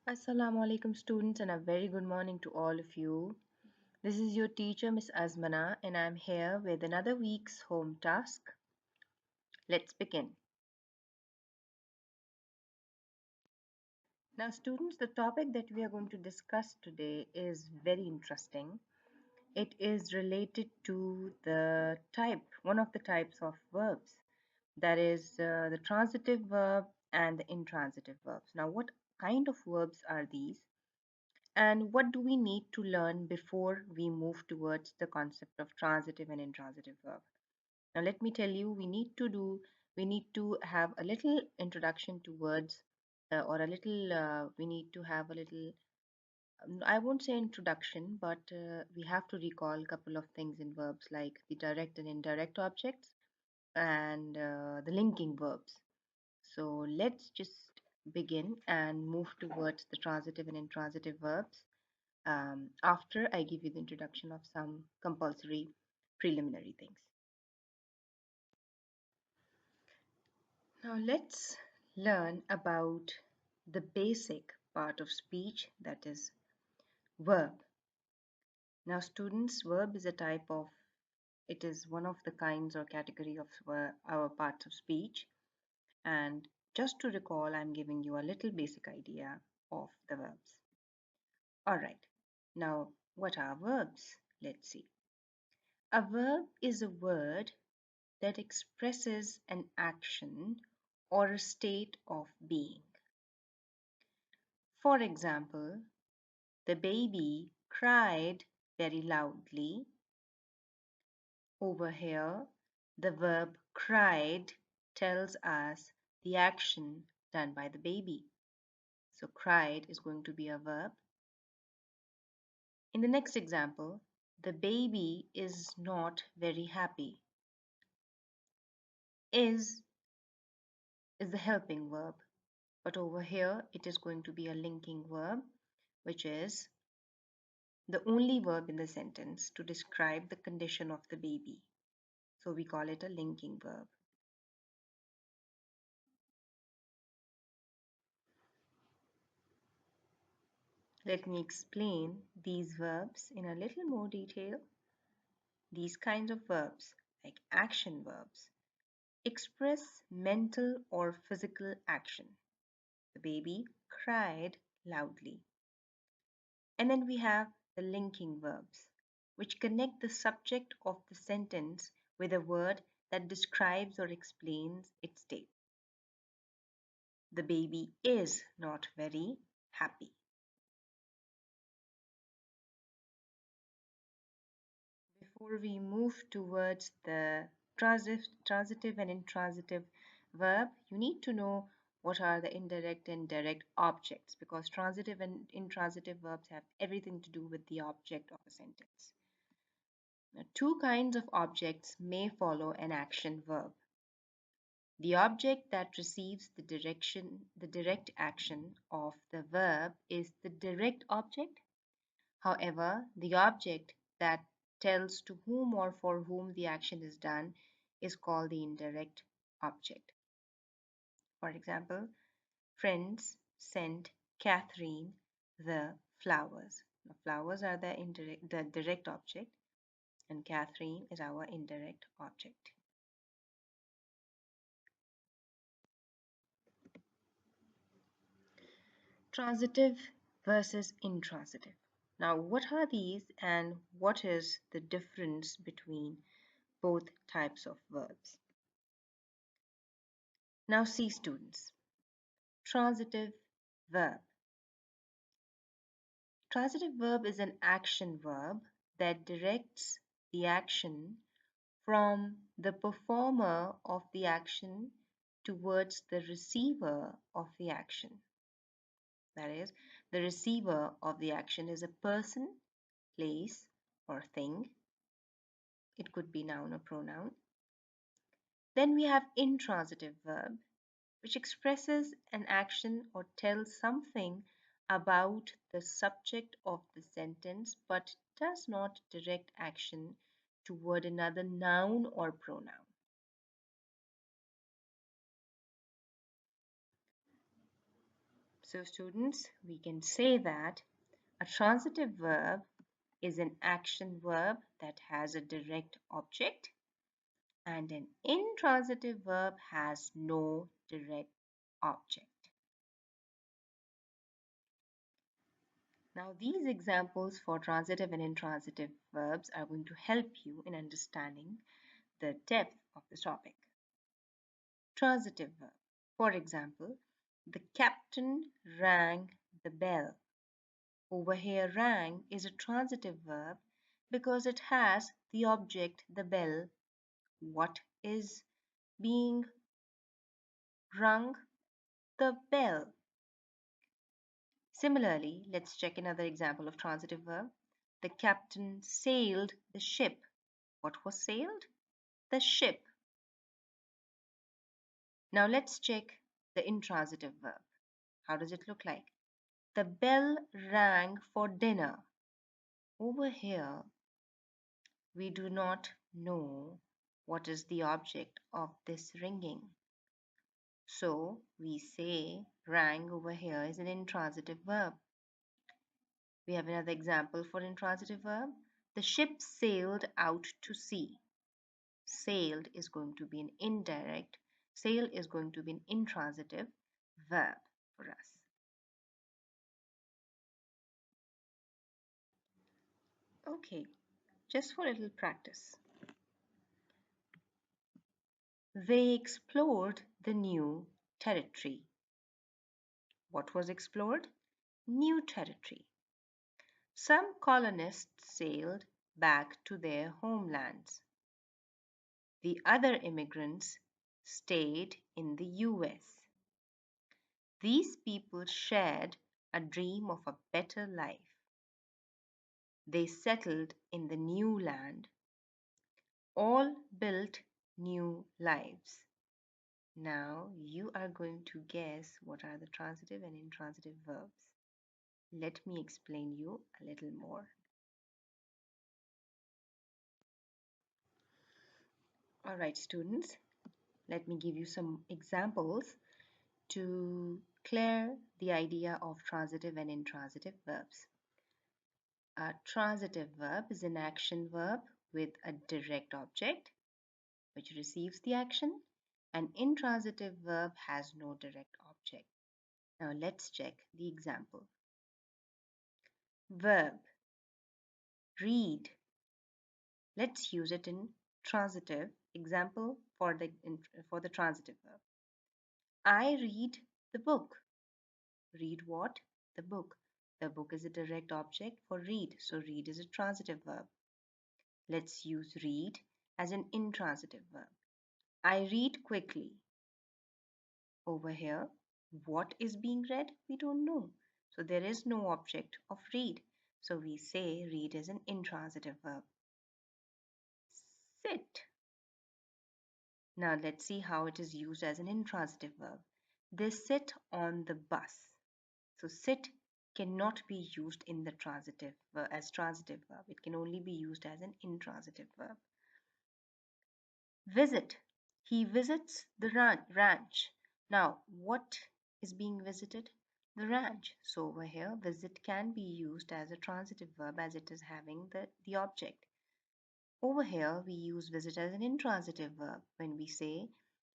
Assalamu alaikum students and a very good morning to all of you. This is your teacher Miss Azmana and I'm here with another week's home task. Let's begin. Now students, the topic that we are going to discuss today is very interesting. It is related to the type, one of the types of verbs, that is the transitive verb and the intransitive verbs. Now what kind of verbs are these? And what do we need to learn before we move towards the concept of transitive and intransitive verb? Now, let me tell you, we need to have a little introduction to words, we need to have a little, I won't say introduction, but we have to recall a couple of things in verbs like the direct and indirect objects and the linking verbs. So let's just begin and move towards the transitive and intransitive verbs after I give you the introduction of some compulsory preliminary things. Now let's learn about the basic part of speech, that is verb. Now students, verb is a type of, it is one of the kinds or category of our parts of speech, and just to recall, I'm giving you a little basic idea of the verbs. Alright, now what are verbs? Let's see. A verb is a word that expresses an action or a state of being. For example, the baby cried very loudly. Over here, the verb cried tells us the action done by the baby. So cried is going to be a verb. In the next example, the baby is not very happy. Is the helping verb. But over here, it is going to be a linking verb, which is the only verb in the sentence to describe the condition of the baby. So we call it a linking verb. Let me explain these verbs in a little more detail. These kinds of verbs, like action verbs, express mental or physical action. The baby cried loudly. And then we have the linking verbs, which connect the subject of the sentence with a word that describes or explains its state. The baby is not very happy. Before we move towards the transitive and intransitive verb, you need to know what are the indirect and direct objects, because transitive and intransitive verbs have everything to do with the object of a sentence. Now, two kinds of objects may follow an action verb. The object that receives the direct action of the verb is the direct object. However, the object that tells to whom or for whom the action is done is called the indirect object. For example, friends sent Catherine the flowers. The flowers are the direct object, and Catherine is our indirect object. Transitive versus intransitive. Now, what are these and what is the difference between both types of verbs? Now, see students, transitive verb. Transitive verb is an action verb that directs the action from the performer of the action towards the receiver of the action. That is, the receiver of the action is a person, place, or thing. It could be noun or pronoun. Then we have intransitive verb, which expresses an action or tells something about the subject of the sentence but does not direct action toward another noun or pronoun. So, students, we can say that a transitive verb is an action verb that has a direct object, and an intransitive verb has no direct object. Now, these examples for transitive and intransitive verbs are going to help you in understanding the depth of the topic. Transitive verb. For example, the captain rang the bell. Over here, rang is a transitive verb because it has the object, the bell. What is being rung? The bell. Similarly, let's check another example of transitive verb. The captain sailed the ship. What was sailed? The ship. Now let's check the intransitive verb. How does it look like? The bell rang for dinner. Over here, we do not know what is the object of this ringing. So we say rang over here is an intransitive verb. We have another example for intransitive verb. The ship sailed out to sea. Sailed is going to be an indirect. Sail is going to be an intransitive verb for us. Okay, just for a little practice. They explored the new territory. What was explored? New territory. Some colonists sailed back to their homelands. The other immigrants stayed in the US. These people shared a dream of a better life. They settled in the new land. All built new lives. Now you are going to guess what are the transitive and intransitive verbs. Let me explain you a little more. All right, students, let me give you some examples to clear the idea of transitive and intransitive verbs. A transitive verb is an action verb with a direct object which receives the action. An intransitive verb has no direct object. Now let's check the example. Verb read. Let's use it in transitive example for the transitive verb. I read the book. Read what? The book. The book is a direct object for read, so read is a transitive verb. Let's use read as an intransitive verb. I read quickly. Over here, what is being read? We don't know. So there is no object of read. So we say read is an intransitive verb. Sit. Now let's see how it is used as an intransitive verb. They sit on the bus. So sit cannot be used in the transitive as transitive verb. It can only be used as an intransitive verb. Visit. He visits the ranch. Now, what is being visited? The ranch. So over here, visit can be used as a transitive verb as it is having the object. Over here, we use visit as an intransitive verb when we say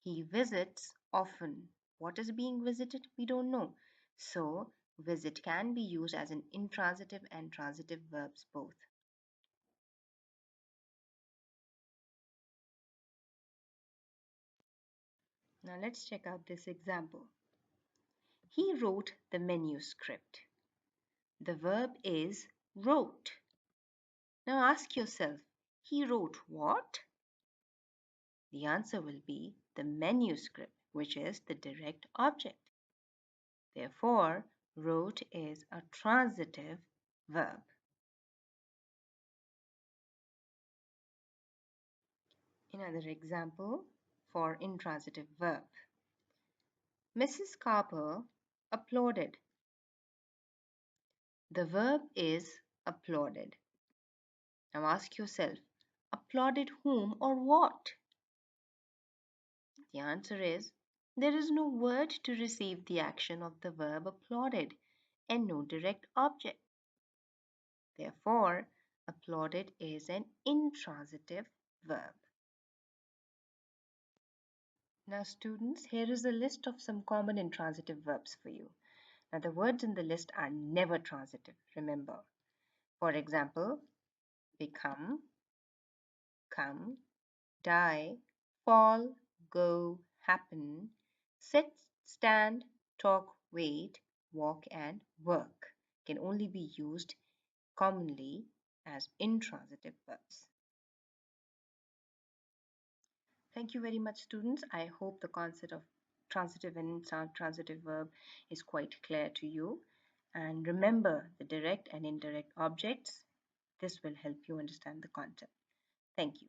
he visits often. What is being visited? We don't know. So visit can be used as an intransitive and transitive verbs both. Now let's check out this example. He wrote the manuscript. The verb is wrote. Now ask yourself, he wrote what? The answer will be the manuscript, which is the direct object. Therefore, wrote is a transitive verb. Another example for intransitive verb. Mrs. Carper applauded. The verb is applauded. Now ask yourself, applauded whom or what? The answer is There is no word to receive the action of the verb applauded and no direct object. Therefore, applauded is an intransitive verb. Now, students, here is a list of some common intransitive verbs for you. Now, the words in the list are never transitive, remember. For example, become, come, die, fall, go, happen, sit, stand, talk, wait, walk, and work can only be used commonly as intransitive verbs. Thank you very much, students. I hope the concept of transitive and intransitive verb is quite clear to you. And remember the direct and indirect objects. This will help you understand the concept. Thank you.